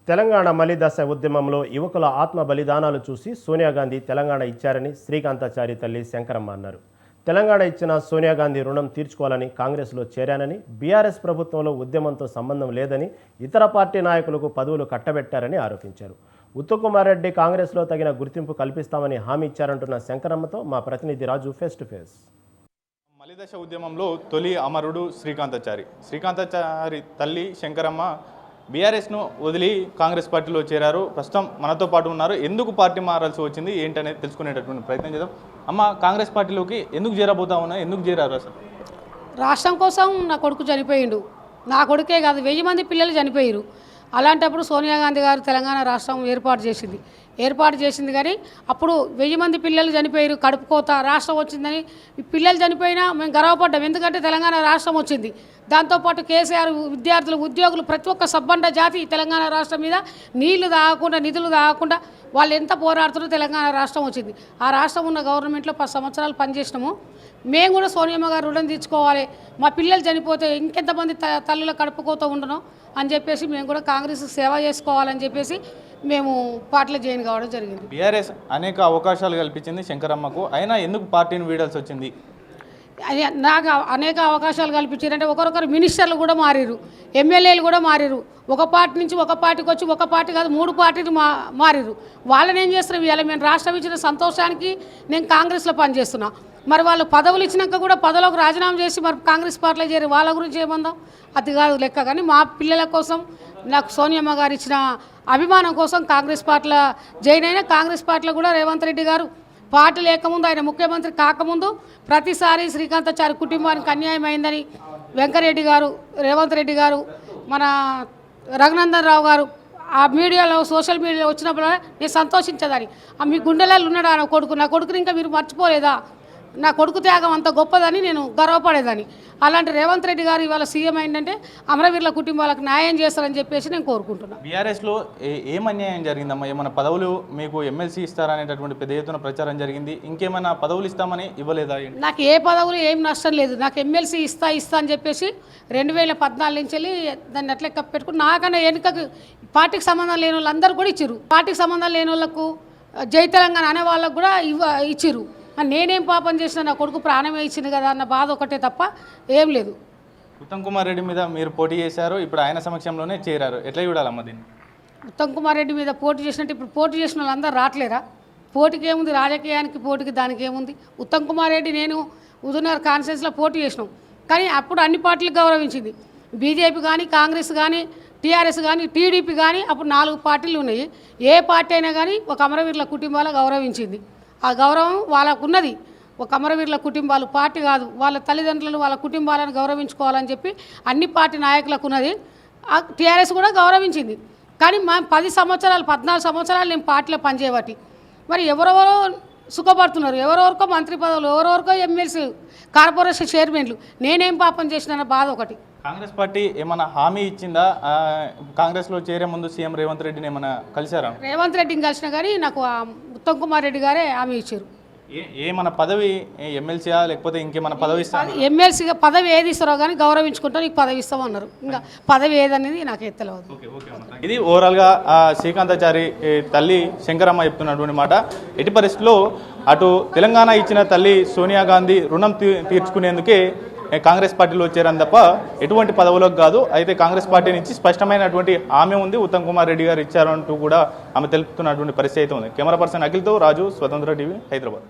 తెలంగాణ మలిదశ ఉద్యమంలో యువకుల ఆత్మ బలిదానాలు చూసి సోనియా గాంధీ తెలంగాణ ఇచ్చారని శ్రీకాంతాచారి తల్లి శంకరమ్మ అన్నారు. తెలంగాణ ఇచ్చిన సోనియా గాంధీ రుణం తీర్చుకోవాలని కాంగ్రెస్లో చేరానని, బీఆర్ఎస్ ప్రభుత్వంలో ఉద్యమంతో సంబంధం లేదని, ఇతర పార్టీ నాయకులకు పదవులు కట్టబెట్టారని ఆరోపించారు. ఉత్తమ్ కుమార్ రెడ్డి కాంగ్రెస్లో తగిన గుర్తింపు కల్పిస్తామని హామీ ఇచ్చారంటున్న శంకరమ్మతో మా ప్రతినిధి రాజు ఫేస్ టు ఫేస్. మలిదశ ఉద్యమంలో తొలి అమరుడు శ్రీకాంతాచారి తల్లి శంకరమ్మ బీఆర్ఎస్ను వదిలి కాంగ్రెస్ పార్టీలో చేరారు. ప్రస్తుతం మనతో పాటు ఉన్నారు. ఎందుకు పార్టీ మారాల్సి వచ్చింది ఏంటనేది తెలుసుకునేటటువంటి ప్రయత్నం చేద్దాం. అమ్మ, కాంగ్రెస్ పార్టీలోకి ఎందుకు చేరబోతా ఉన్నా, ఎందుకు చేరారు అసలు? రాష్ట్రం కోసం నా కొడుకు చనిపోయిండు. నా కొడుకే కాదు, 1000 మంది పిల్లలు చనిపోయారు. అలాంటప్పుడు సోనియా గాంధీ గారు తెలంగాణ రాష్ట్రం ఏర్పాటు చేసింది కానీ అప్పుడు 1000 మంది పిల్లలు చనిపోయారు. కడుపు కోత రాష్ట్రం వచ్చిందని పిల్లలు చనిపోయినా మేము గర్వపడ్డాం. ఎందుకంటే తెలంగాణ రాష్ట్రం వచ్చింది. దాంతోపాటు కేసీఆర్ విద్యార్థులు, ఉద్యోగులు, ప్రతి ఒక్క సబ్బండ జాతి తెలంగాణ రాష్ట్రం మీద నీళ్లు తాగకుండా, నిధులు తాగకుండా వాళ్ళు ఎంత పోరాడుతున్నా తెలంగాణ రాష్ట్రం వచ్చింది. ఆ రాష్ట్రం ఉన్న గవర్నమెంట్లో 10 సంవత్సరాలు పనిచేసినాము. మేము కూడా సోనియమ్మ గారు రుణం తీర్చుకోవాలి, మా పిల్లలు చనిపోతే ఇంకెంతమంది తల్లుల కడుపుకోత ఉండను అని చెప్పేసి మేము కూడా కాంగ్రెస్ సేవ చేసుకోవాలని చెప్పేసి మేము పార్టీలో జాయిన్ కావడం జరిగింది. బీఆర్ఎస్ అనేక అవకాశాలు కల్పించింది శంకరమ్మకు, అయినా ఎందుకు పార్టీని వీడాల్సి వచ్చింది? నాకు అనేక అవకాశాలు కల్పించారంటే ఒకరొకరు మినిస్టర్లు కూడా మారిరు, ఎమ్మెల్యేలు కూడా మారిరు. ఒక పార్టీ నుంచి ఒక పార్టీకి వచ్చి, ఒక పార్టీ కాదు 3 పార్టీలు మారిరు. వాళ్ళని ఏం చేస్తున్నారు? ఇవాళ మేము రాష్ట్రం ఇచ్చిన సంతోషానికి నేను కాంగ్రెస్లో పనిచేస్తున్నా. మరి వాళ్ళు పదవులు ఇచ్చినాక కూడా పదవులకు రాజీనామా చేసి మరి కాంగ్రెస్ పార్టీలో చేరి వాళ్ళ గురించి ఏమందాం? అది కాదు లెక్క. కానీ మా పిల్లల కోసం నాకు సోనియమ్మ గారు ఇచ్చిన అభిమానం కోసం కాంగ్రెస్ పార్టీలో జాయిన్ అయినా. కాంగ్రెస్ పార్టీలో కూడా రేవంత్ రెడ్డి గారు పార్టీ లేకముందు, ఆయన ముఖ్యమంత్రి కాకముందు ప్రతిసారి శ్రీకాంతాచారి కుటుంబానికి అన్యాయం అయిందని వెంకరెడ్డి గారు, రేవంత్ రెడ్డి గారు, మన రఘునందన్ రావు గారు ఆ మీడియాలో, సోషల్ మీడియాలో వచ్చినప్పుడు నేను సంతోషించేదాన్ని. మీ గుండెలలో ఉన్నాడు నా కొడుకు, నా కొడుకుని ఇంకా మీరు మర్చిపోలేదా, నా కొడుకు త్యాగం అంత గొప్పదని నేను గర్వపడేదాన్ని. అలాంటి రేవంత్ రెడ్డి గారు ఇవాళ సీఎం అయిందంటే అమరవీరుల కుటుంబాలకు న్యాయం చేస్తారని చెప్పేసి నేను కోరుకుంటున్నాను. బీఆర్ఎస్లో ఏం అన్యాయం జరిగిందమ్మా? ఏమైనా పదవులు మీకు ఎమ్మెల్సీ ఇస్తారనేటటువంటి పెద్ద ఎత్తున ప్రచారం జరిగింది. ఇంకేమైనా పదవులు ఇస్తామని ఇవ్వలేదా? నాకు ఏ పదవులు ఏం నష్టం లేదు. నాకు ఎమ్మెల్సీ ఇస్తా అని చెప్పేసి 2014 నుంచి వెళ్ళి దాన్ని అట్లా పెట్టుకుని నాకన్నా వెనుకకు పార్టీకి సంబంధం లేని వాళ్ళు అందరూ కూడా ఇచ్చారు. పార్టీకి సంబంధం లేని వాళ్ళకు, జై తెలంగాణ అనే వాళ్ళకు కూడా ఇచ్చిరు. నేనేం పాపం చేసినా నా కొడుకు ప్రాణమే ఇచ్చింది కదా అన్న బాధ ఒకటే తప్ప ఏం లేదు. ఉత్తమ్ కుమార్ రెడ్డి మీద మీరు పోటీ చేశారు, ఇప్పుడు ఆయన సమక్షంలోనే చేరారు. ఎట్లా చూడాలమ్మా దీన్ని? ఉత్తమ్ కుమార్ రెడ్డి మీద పోటీ చేసినట్టు ఇప్పుడు పోటీ చేసిన వాళ్ళందరూ రావట్లేరా? పోటీకి ఏముంది? రాజకీయానికి పోటీకి దానికి ఏముంది? ఉత్తమ్ కుమార్ రెడ్డి నేను హుజూర్నగర్ కాన్స్టిట్యున్సీలో పోటీ చేసినాం. కానీ అప్పుడు అన్ని పార్టీలకు గౌరవించింది. బీజేపీ కానీ, కాంగ్రెస్ కానీ, టీఆర్ఎస్ కానీ, టీడీపీ కానీ, అప్పుడు 4 పార్టీలు ఉన్నాయి. ఏ పార్టీ అయినా కానీ ఒక అమరవీరుల కుటుంబాల గౌరవించింది. ఆ గౌరవం వాళ్ళకు ఉన్నది. ఒక అమరవీరుల కుటుంబాలు, పార్టీ కాదు, వాళ్ళ తల్లిదండ్రులను, వాళ్ళ కుటుంబాలను గౌరవించుకోవాలని చెప్పి అన్ని పార్టీ నాయకులకు ఉన్నది. టీఆర్ఎస్ కూడా గౌరవించింది. కానీ మా 14 సంవత్సరాలు నేను పార్టీలో పనిచేయబట్టి మరి ఎవరెవరో సుఖపడుతున్నారు. ఎవరెవరికో మంత్రి పదవులు, ఎవరెవరికో ఎమ్మెల్సీ, కార్పొరేషన్ చైర్మన్లు. నేనేం పాపం చేసిన బాధ ఒకటి. కాంగ్రెస్ పార్టీ ఏమైనా హామీ ఇచ్చిందా? కాంగ్రెస్లో చేరే ముందు సీఎం రేవంత్ రెడ్డిని ఏమైనా కలిశారా? రేవంత్ రెడ్డిని కలిసినా కానీ నాకు ఉత్తమ్ కుమార్ రెడ్డి గారే హామీ ఇచ్చారు. ఏమన్నా పదవి, ఎమ్మెల్సీయా లేకపోతే ఇంకేమైనా పదవి ఇస్తారు? ఎమ్మెల్సీగా పదవి ఏది ఇస్తారో కానీ గౌరవించుకుంటా నీకు పదవి ఇస్తామన్నారు. ఇంకా పదవి ఏదనేది నాకు తెలియదు. ఇది ఓవరాల్గా శ్రీకాంతాచారి తల్లి శంకరమ్మ చెప్తున్నటువంటి మాట. ఎట్టి పరిస్థితుల్లో అటు తెలంగాణ ఇచ్చిన తల్లి సోనియా గాంధీ రుణం తీర్చుకునేందుకే కాంగ్రెస్ పార్టీలో చేరాను తప్ప ఎటువంటి పదవులకు కాదు. అయితే కాంగ్రెస్ పార్టీ నుంచి స్పష్టమైనటువంటి హామీ ఉంది, ఉత్తమ్ కుమార్ రెడ్డి గారు ఇచ్చారంటూ కూడా ఆమె తెలుపుతున్నటువంటి పరిస్థితి అయితే ఉంది. కెమెరా పర్సన్ అఖిల్తో రాజు, స్వతంత్ర టీవీ, హైదరాబాద్.